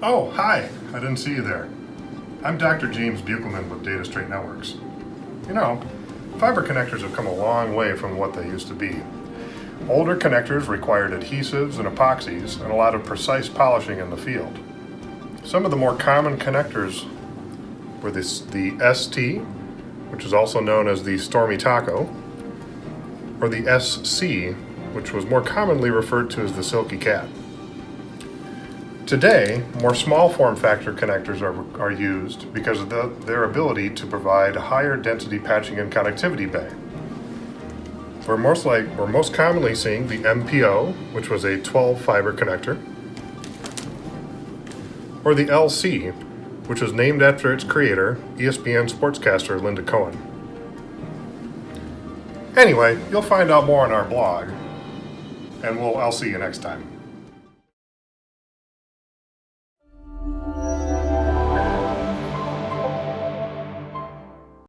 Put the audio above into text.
Oh, hi. I didn't see you there. I'm Dr. James Buchelman with DataStrait Networks. You know, fiber connectors have come a long way from what they used to be. Older connectors required adhesives and epoxies and a lot of precise polishing in the field. Some of the more common connectors were the ST, which is also known as the Stormy Taco, or the SC, which was more commonly referred to as the Silky Cat. Today, more small form factor connectors are used because of their ability to provide higher density patching and connectivity bay. We're most commonly seeing the MPO, which was a 12 fiber connector, or the LC, which was named after its creator, ESPN sportscaster Linda Cohen. Anyway, you'll find out more on our blog, and I'll see you next time.